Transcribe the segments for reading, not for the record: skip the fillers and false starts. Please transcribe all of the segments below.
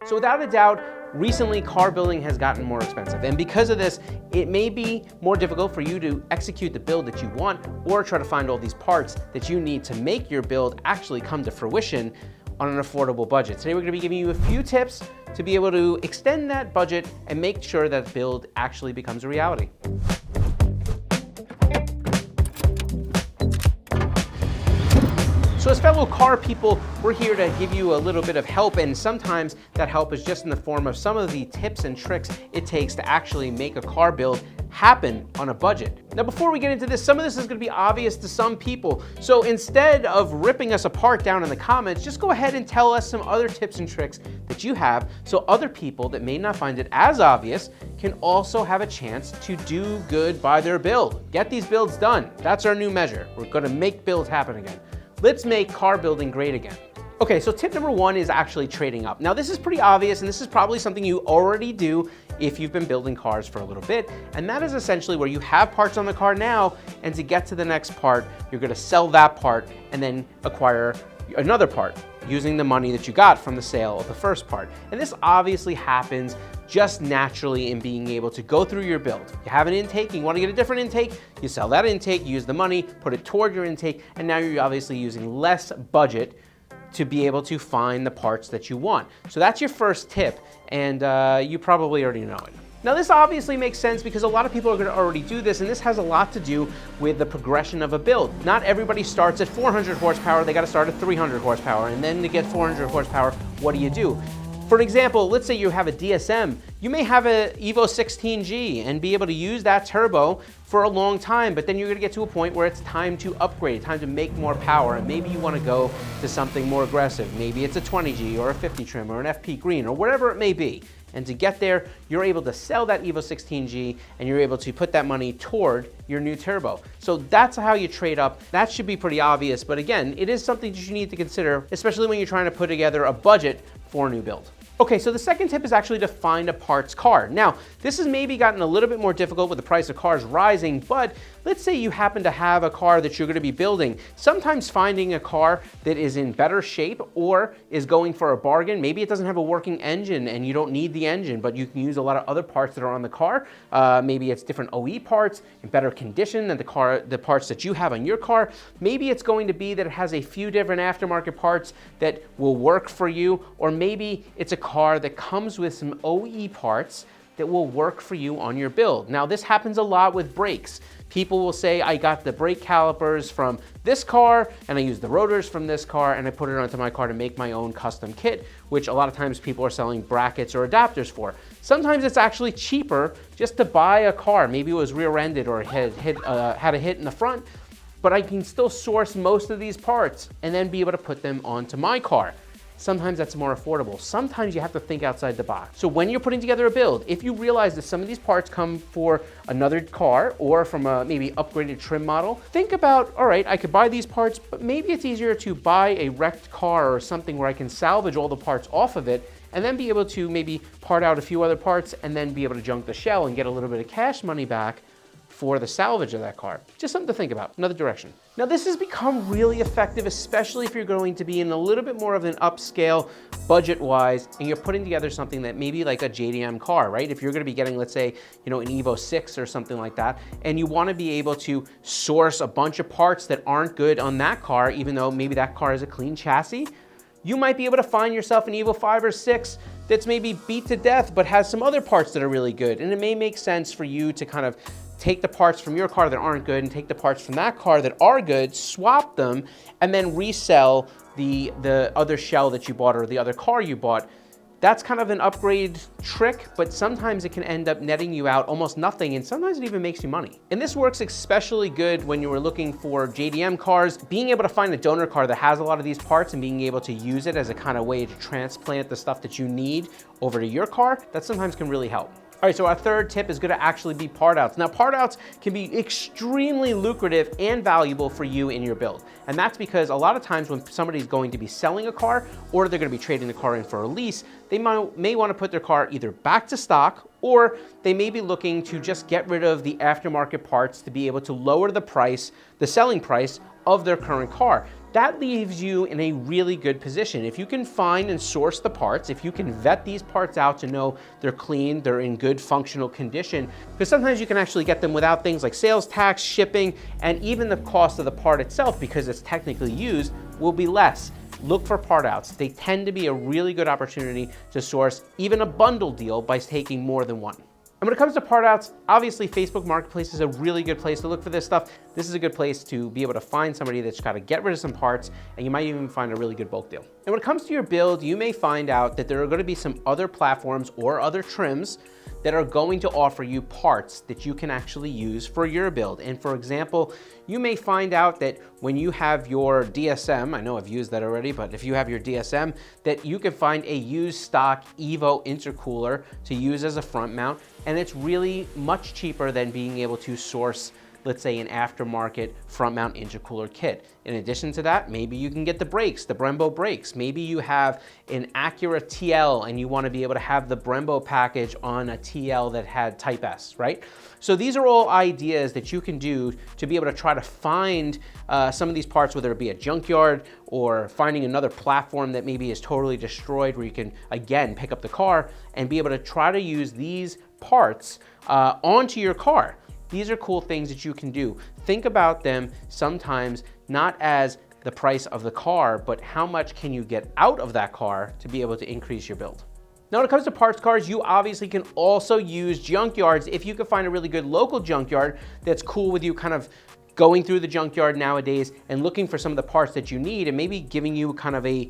So without a doubt, recently car building has gotten more expensive, and because of this, it may be more difficult for you to execute the build that you want or try to find all these parts that you need to make your build actually come to fruition on an affordable budget. Today we're going to be giving you a few tips to be able to extend that budget and make sure that build actually becomes a reality. So as fellow car people, we're here to give you a little bit of help, and sometimes that help is just in the form of some of the tips and tricks it takes to actually make a car build happen on a budget. Now before we get into this, some of this is going to be obvious to some people. So instead of ripping us apart down in the comments, just go ahead and tell us some other tips and tricks that you have so other people that may not find it as obvious can also have a chance to do good by their build. Get these builds done. That's our new measure. We're going to make builds happen again. Let's make car building great again. Okay, so tip number one is actually trading up. Now this is pretty obvious, and this is probably something you already do if you've been building cars for a little bit, and that is essentially where you have parts on the car now, and to get to the next part, you're gonna sell that part and then acquire another part using the money that you got from the sale of the first part. And this obviously happens just naturally in being able to go through your build. You have an intake, you want to get a different intake, you sell that intake, use the money, put it toward your intake, and now you're obviously using less budget to be able to find the parts that you want. So that's your first tip, and you probably already know it. Now this obviously makes sense because a lot of people are going to already do this, and this has a lot to do with the progression of a build. Not everybody starts at 400 horsepower, they got to start at 300 horsepower, and then to get 400 horsepower, what do? For example, let's say you have a DSM, you may have a Evo 16G and be able to use that turbo for a long time, but then you're gonna get to a point where it's time to upgrade, time to make more power, and maybe you wanna go to something more aggressive. Maybe it's a 20G or a 50 trim or an FP green or whatever it may be. And to get there, you're able to sell that Evo 16G and you're able to put that money toward your new turbo. So that's how you trade up. That should be pretty obvious, but again, it is something that you need to consider, especially when you're trying to put together a budget for a new build. Okay, so the second tip is actually to find a parts car. Now, this has maybe gotten a little bit more difficult with the price of cars rising, but let's say you happen to have a car that you're gonna be building. Sometimes finding a car that is in better shape or is going for a bargain, maybe it doesn't have a working engine and you don't need the engine, but you can use a lot of other parts that are on the car. Maybe it's different OE parts in better condition than the parts that you have on your car. Maybe it's going to be that it has a few different aftermarket parts that will work for you, or maybe it's a car that comes with some OE parts that will work for you on your build. Now this happens a lot with brakes. People will say, I got the brake calipers from this car and I use the rotors from this car and I put it onto my car to make my own custom kit, which a lot of times people are selling brackets or adapters for. Sometimes it's actually cheaper just to buy a car. Maybe it was rear-ended or had a hit in the front, but I can still source most of these parts and then be able to put them onto my car. Sometimes that's more affordable. Sometimes you have to think outside the box. So when you're putting together a build, if you realize that some of these parts come for another car or from a maybe upgraded trim model, think about, all right, I could buy these parts, but maybe it's easier to buy a wrecked car or something where I can salvage all the parts off of it and then be able to maybe part out a few other parts and then be able to junk the shell and get a little bit of cash money back for the salvage of that car. Just something to think about, another direction. Now this has become really effective, especially if you're going to be in a little bit more of an upscale budget-wise and you're putting together something that maybe like a JDM car, right? If you're gonna be getting, let's say, an Evo 6 or something like that, and you wanna be able to source a bunch of parts that aren't good on that car, even though maybe that car is a clean chassis, you might be able to find yourself an Evo 5 or 6 that's maybe beat to death, but has some other parts that are really good. And it may make sense for you to kind of take the parts from your car that aren't good and take the parts from that car that are good, swap them, and then resell the other shell that you bought or the other car you bought. That's kind of an upgrade trick, but sometimes it can end up netting you out almost nothing, and sometimes it even makes you money. And this works especially good when you were looking for JDM cars. Being able to find a donor car that has a lot of these parts and being able to use it as a kind of way to transplant the stuff that you need over to your car, that sometimes can really help. All right, so our third tip is gonna actually be part outs. Now, part outs can be extremely lucrative and valuable for you in your build. And that's because a lot of times when somebody's going to be selling a car or they're gonna be trading the car in for a lease, they may wanna put their car either back to stock or they may be looking to just get rid of the aftermarket parts to be able to lower the price, the selling price of their current car. that leaves you in a really good position. If you can find and source the parts, if you can vet these parts out to know they're clean, they're in good functional condition, because sometimes you can actually get them without things like sales tax, shipping, and even the cost of the part itself, because it's technically used, will be less. Look for part outs. They tend to be a really good opportunity to source even a bundle deal by taking more than one. And when it comes to part outs, obviously Facebook Marketplace is a really good place to look for this stuff. This is a good place to be able to find somebody that's got to get rid of some parts, and you might even find a really good bulk deal. And when it comes to your build, you may find out that there are going to be some other platforms or other trims that are going to offer you parts that you can actually use for your build. And for example, you may find out that when you have your DSM, I know I've used that already, but if you have your DSM, that you can find a used stock Evo intercooler to use as a front mount, and it's really much cheaper than being able to source, let's say, an aftermarket front mount intercooler kit. In addition to that, maybe you can get the brakes, the Brembo brakes. Maybe you have an Acura TL and you want to be able to have the Brembo package on a TL that had Type S, right? So these are all ideas that you can do to be able to try to find some of these parts, whether it be a junkyard or finding another platform that maybe is totally destroyed, where you can, again, pick up the car and be able to try to use these parts onto your car. These are cool things that you can do. Think about them sometimes not as the price of the car, but how much can you get out of that car to be able to increase your build. Now, when it comes to parts cars, you obviously can also use junkyards. If you can find a really good local junkyard that's cool with you kind of going through the junkyard nowadays and looking for some of the parts that you need and maybe giving you kind of a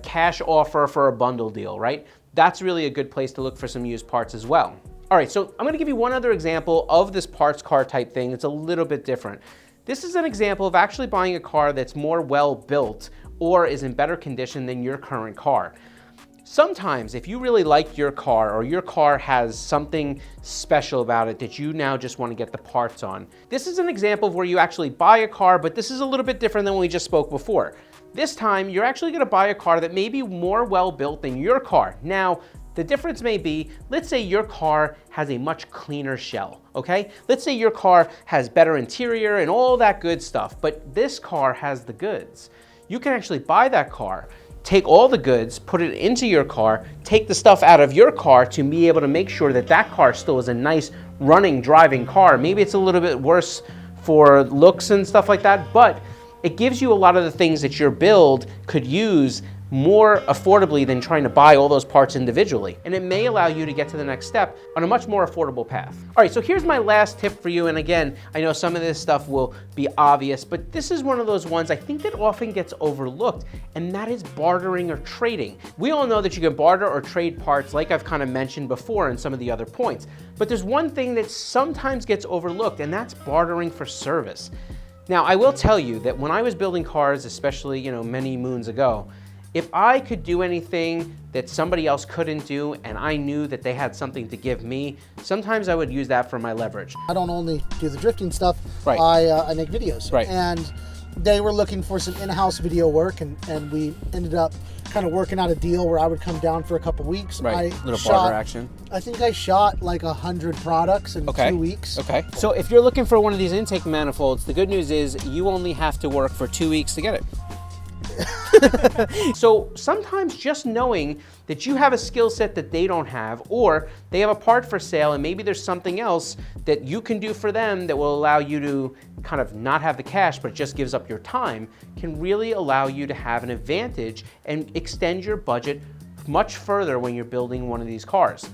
cash offer for a bundle deal, right? That's really a good place to look for some used parts as well. All right, so I'm gonna give you one other example of this parts car type thing that's a little bit different. This is an example of actually buying a car that's more well built or is in better condition than your current car. Sometimes if you really like your car or your car has something special about it that you now just want to get the parts on, this is an example of where you actually buy a car, but this is a little bit different than when we just spoke before. This time, you're actually gonna buy a car that may be more well built than your car. Now, the difference may be, let's say your car has a much cleaner shell, okay? Let's say your car has better interior and all that good stuff, but this car has the goods. You can actually buy that car, take all the goods, put it into your car, take the stuff out of your car to be able to make sure that that car still is a nice running, driving car. Maybe it's a little bit worse for looks and stuff like that, but it gives you a lot of the things that your build could use more affordably than trying to buy all those parts individually. And it may allow you to get to the next step on a much more affordable path. All right, so here's my last tip for you. And again, I know some of this stuff will be obvious, but this is one of those ones I think that often gets overlooked, and that is bartering or trading. We all know that you can barter or trade parts like I've kind of mentioned before in some of the other points, but there's one thing that sometimes gets overlooked, and that's bartering for service. Now, I will tell you that when I was building cars, especially, many moons ago, if I could do anything that somebody else couldn't do and I knew that they had something to give me, sometimes I would use that for my leverage. I don't only do the drifting stuff, right. I make videos. Right. And they were looking for some in-house video work, and we ended up kind of working out a deal where I would come down for a couple weeks. Right, little barter action. I think I shot like 100 products in 2 weeks. Okay. So if you're looking for one of these intake manifolds, the good news is you only have to work for 2 weeks to get it. So sometimes just knowing that you have a skill set that they don't have, or they have a part for sale and maybe there's something else that you can do for them that will allow you to kind of not have the cash but it just gives up your time, can really allow you to have an advantage and extend your budget much further when you're building one of these cars.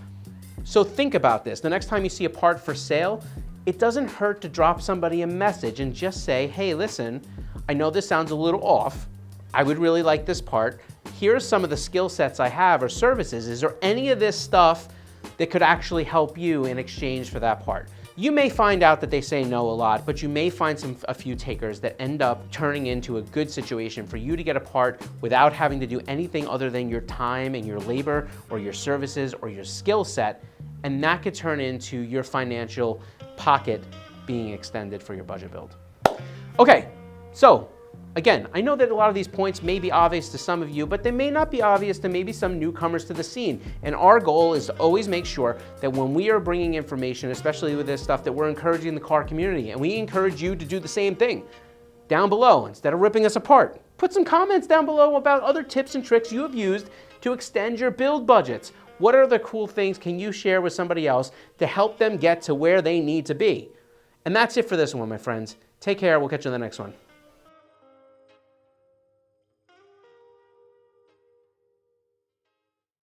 So think about this. The next time you see a part for sale, it doesn't hurt to drop somebody a message and just say, hey, listen, I know this sounds a little off. I would really like this part. Here's some of the skill sets I have or services. Is there any of this stuff that could actually help you in exchange for that part? You may find out that they say no a lot, but you may find a few takers that end up turning into a good situation for you to get a part without having to do anything other than your time and your labor or your services or your skill set, and that could turn into your financial pocket being extended for your budget build. Okay, so again, I know that a lot of these points may be obvious to some of you, but they may not be obvious to maybe some newcomers to the scene. And our goal is to always make sure that when we are bringing information, especially with this stuff, that we're encouraging the car community, and we encourage you to do the same thing. down below instead of ripping us apart. Put some comments down below about other tips and tricks you have used to extend your build budgets. What other cool things can you share with somebody else to help them get to where they need to be? And that's it for this one, my friends. Take care. We'll catch you in the next one.